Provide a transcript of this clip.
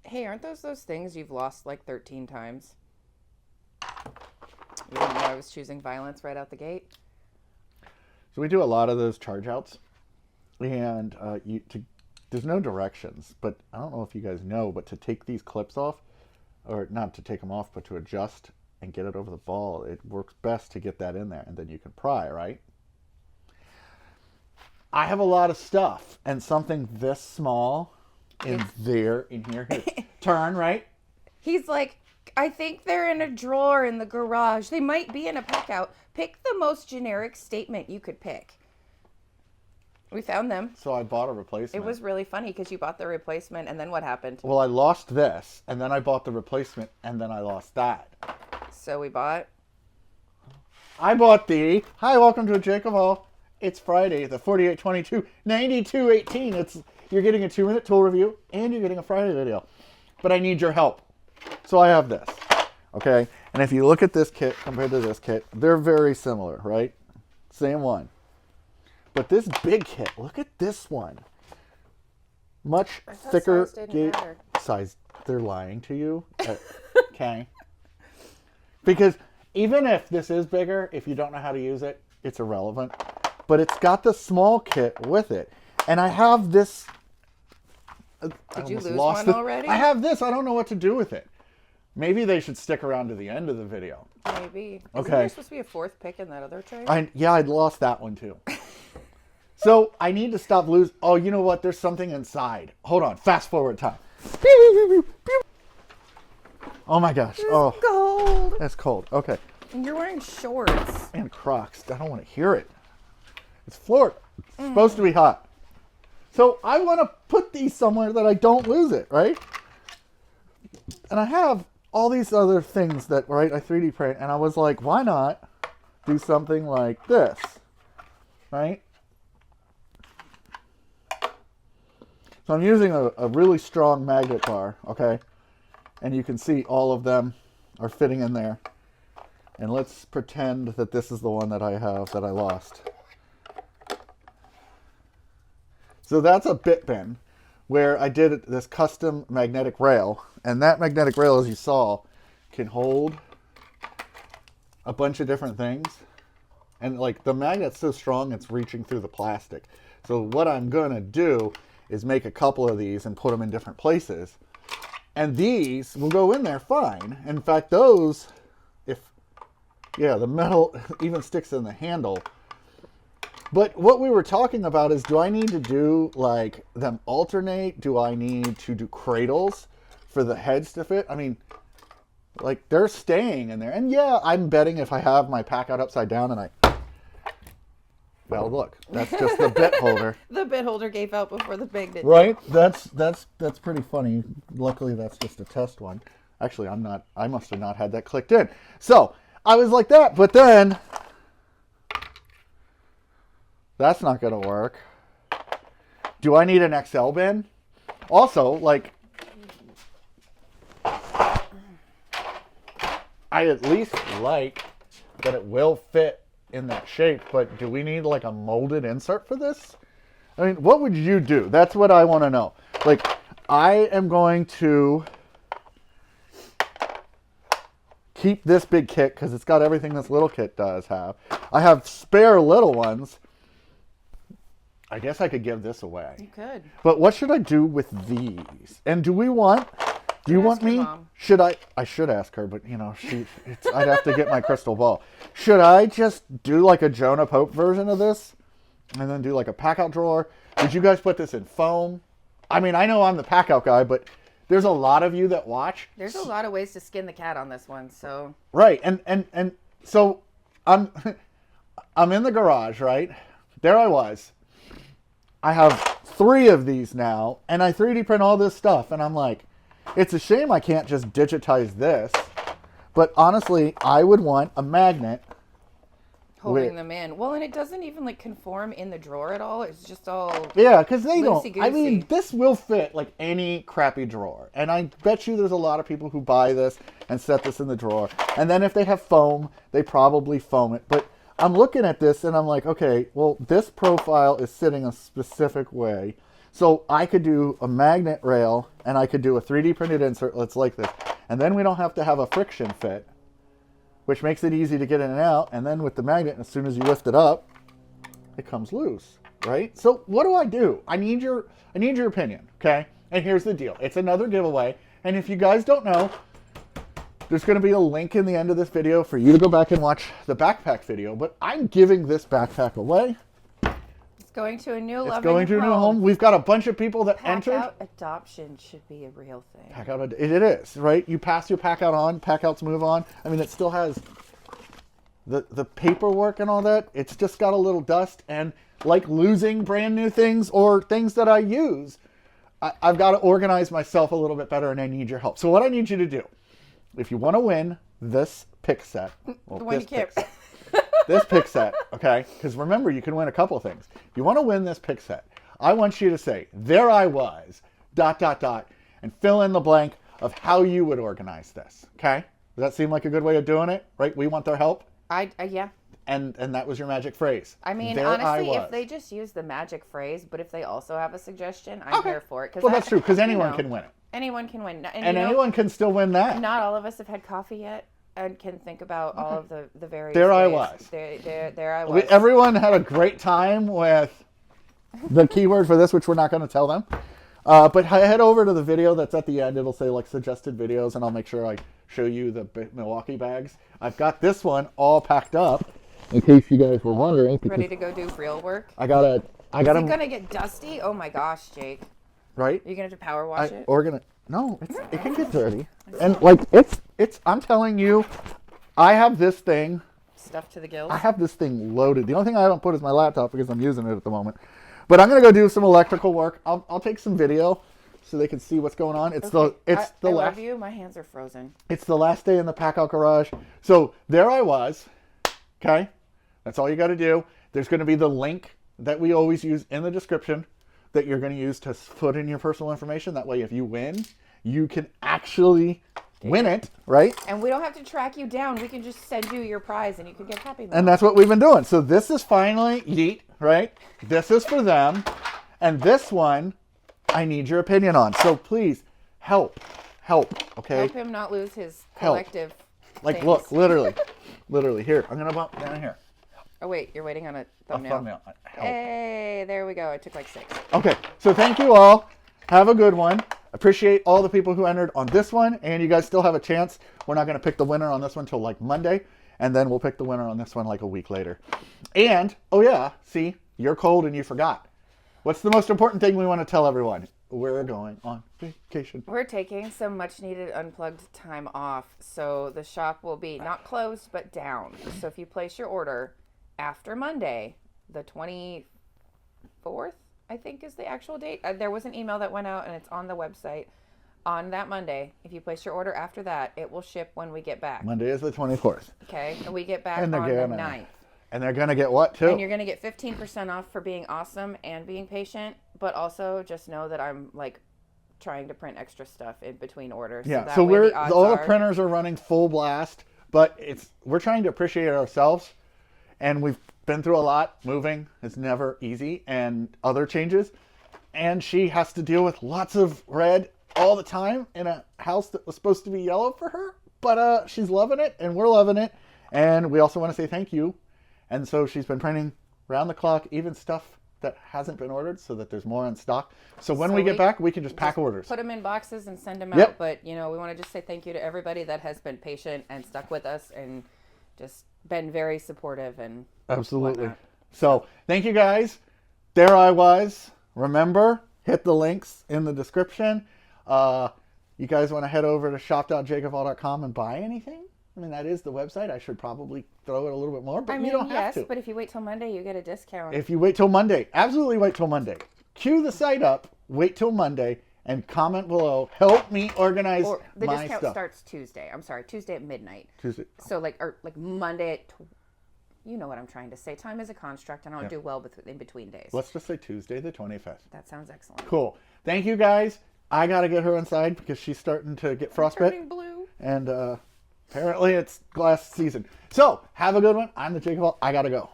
Hey, aren't those things you've lost like 13 times? Even though I was choosing violence right out the gate. So we do a lot of those charge outs, and there's no directions, but I don't know if you guys know, but to take these clips off, or not to take them off, but to adjust and get it over the ball, it works best to get that in there, and then you can pry, right? I have a lot of stuff, and something this small in here. Turn, right? He's like, I think they're in a drawer in the garage. They might be in a pack out. Pick the most generic statement you could pick. We found them. So I bought a replacement. It was really funny because you bought the replacement, and then what happened? Well, I lost this, and then I bought the replacement, and then I lost that. So we bought... I bought the... Hi, welcome to JakeOfALL. It's Friday, the 4822-9218. You're getting a 2-minute tool review, and you're getting a Friday video. But I need your help. So I have this, okay? And if you look at this kit compared to this kit, they're very similar, right? Same one. But this big kit, look at this one. Much thicker size. They're lying to you. Okay. Because even if this is bigger, if you don't know how to use it, it's irrelevant. But it's got the small kit with it. And I have this. Did you lose one already? I have this. I don't know what to do with it. Maybe they should stick around to the end of the video. Maybe. Okay. Isn't there supposed to be a 4th pick in that other tray? Yeah, I lost that one too. So I need to stop losing. Oh, you know what? There's something inside. Hold on. Fast forward time. Oh my gosh. Oh, cold. That's cold. Okay. And you're wearing shorts. And Crocs. I don't want to hear it. It's Florida. It's supposed to be hot. So I want to put these somewhere that I don't lose it, right? And I have all these other things that, right, I 3D print. And I was like, why not do something like this, right? So I'm using a really strong magnet bar, okay? And you can see all of them are fitting in there. And let's pretend that this is the one that I have that I lost. So that's a Bitbin where I did this custom magnetic rail. And that magnetic rail, as you saw, can hold a bunch of different things. And like the magnet's so strong, it's reaching through the plastic. So what I'm going to do is make a couple of these and put them in different places. And these will go in there fine. In fact, those, the metal even sticks in the handle. But what we were talking about is, do I need to do like them alternate? Do I need to do cradles for the heads to fit? I mean, like they're staying in there. And yeah, I'm betting if I have my PACKOUT upside down and well, look, that's just the bit holder. The bit holder gave out before the big did. Right? That's pretty funny. Luckily, that's just a test one. Actually, I must have not had that clicked in. So I was like that, but then that's not going to work. Do I need an XL bin? Also, like, I at least like that it will fit in that shape, but do we need like a molded insert for this? I mean, what would you do? That's what I want to know. Like, I am going to keep this big kit because it's got everything this little kit does have. I have spare little ones. I guess I could give this away. You could. But what should I do with these? And do we want... Do you want me? Should I should ask her, but you know, I'd have to get my crystal ball. Should I just do like a Jonah Pope version of this? And then do like a PACKOUT drawer? Would you guys put this in foam? I mean, I know I'm the PACKOUT guy, but there's a lot of you that watch. There's a lot of ways to skin the cat on this one, so. Right, and so I'm in the garage, right? There I was. I have 3 of these now, and I 3D print all this stuff, and I'm like, it's a shame I can't just digitize this, but honestly, I would want a magnet holding them in. Well, and it doesn't even like conform in the drawer at all. It's just all because they don't. loosey-goosey. I mean, this will fit like any crappy drawer, and I bet you there's a lot of people who buy this and set this in the drawer, and then if they have foam, they probably foam it. But I'm looking at this and I'm like, okay, well, this profile is sitting a specific way. So I could do a magnet rail and I could do a 3D printed insert that's like this. And then we don't have to have a friction fit, which makes it easy to get in and out. And then with the magnet, as soon as you lift it up, it comes loose, right? So what do? I need your opinion, okay? And here's the deal. It's another giveaway. And if you guys don't know, there's going to be a link in the end of this video for you to go back and watch the backpack video. But I'm giving this backpack away. It's going to a new It's going to a new home. We've got a bunch of people that entered. PACKOUT adoption should be a real thing. PACKOUT, it is, right? You pass your PACKOUT on, PACKOUTs move on. I mean, it still has the paperwork and all that. It's just got a little dust. And like losing brand new things or things that I use, I've got to organize myself a little bit better, and I need your help. So what I need you to do, if you want to win this pick set, well, the one you can't. This pick set, okay? Because remember, you can win a couple things. If you want to win this pick set, I want you to say, there I was, ... and fill in the blank of how you would organize this, okay? Does that seem like a good way of doing it, right? We want their help? Yeah. And that was your magic phrase. I mean, there honestly, I was. if they just use the magic phrase, but if they also have a suggestion, I'm here for it. Well, that's true, because anyone can win it. Anyone can win. And anyone can still win that. Not all of us have had coffee yet and can think about all of the various There I ways. was. There I was. Everyone had a great time with the keyword for this, which we're not going to tell them. But head over to the video that's at the end. It'll say like suggested videos, and I'll make sure I show you the Milwaukee bags. I've got this one all packed up, in case you guys were wondering. Ready to go do real work? I gotta. Is it gonna get dusty? Oh my gosh, Jake. Right? Are you gonna have to power wash it? No, it can get dirty. And like it's. I'm telling you, I have this thing. Stuffed to the gills. I have this thing loaded. The only thing I haven't put is my laptop because I'm using it at the moment. But I'm gonna go do some electrical work. I'll take some video so they can see what's going on. It's okay. the I last. love you. My hands are frozen. It's the last day in the PACKOUT garage. So there I was. Okay, that's all you got to do. There's going to be the link that we always use in the description that you're going to use to put in your personal information. That way, if you win, you can actually win it, right? And we don't have to track you down. We can just send you your prize and you can get Happy Meal. And that's what we've been doing. So this is finally yeet, right? This is for them. And this one, I need your opinion on. So please, help, okay? Help him not lose his collective Like, things. look, literally. Here, I'm going to bump down here. Oh, wait, you're waiting on a thumbnail. A thumbnail. Help. Hey, there we go. I took like 6. Okay, so thank you all. Have a good one. Appreciate all the people who entered on this one, and you guys still have a chance. We're not going to pick the winner on this one until like Monday, and then we'll pick the winner on this one like a week later. And, oh yeah, see, you're cold and you forgot. What's the most important thing we want to tell everyone? We're going on vacation. We're taking some much needed unplugged time off, so the shop will be not closed, but down. So if you place your order after Monday, the 24th, I think is the actual date. There was an email that went out and it's on the website on that Monday. If you place your order after that, it will ship when we get back. Monday is the 24th. Okay, and we get back on the 9th. And they're going to get what, too? And you're going to get 15% off for being awesome and being patient, but also just know that I'm, like, trying to print extra stuff in between orders. Yeah, so all the printers are running full blast, but we're trying to appreciate ourselves, and we've been through a lot. Moving is never easy, and other changes, and she has to deal with lots of red all the time in a house that was supposed to be yellow for her, but she's loving it, and we're loving it, and we also want to say thank you. And so she's been printing round the clock, even stuff that hasn't been ordered, so that there's more in stock. So when we get back, we can just pack orders. Put them in boxes and send them out. But, we want to just say thank you to everybody that has been patient and stuck with us and just been very supportive. And absolutely. Whatnot. So thank you guys. There I was. Remember, hit the links in the description. You guys want to head over to shop.jakeofall.com and buy anything? I mean, that is the website. I should probably throw it a little bit more, but you don't have to. Yes, but if you wait till Monday, you get a discount. If you wait till Monday, absolutely wait till Monday. Cue the site up, wait till Monday, and comment below. Help me organize my stuff. The discount starts Tuesday. I'm sorry, Tuesday at midnight. Tuesday. So like Monday at, you know what I'm trying to say. Time is a construct, and I don't do well in between days. Let's just say Tuesday the 25th. That sounds excellent. Cool. Thank you, guys. I got to get her inside because she's starting to get frostbite. Turning blue. And apparently it's glass season. So, have a good one. I'm the JakeOfALL. I got to go.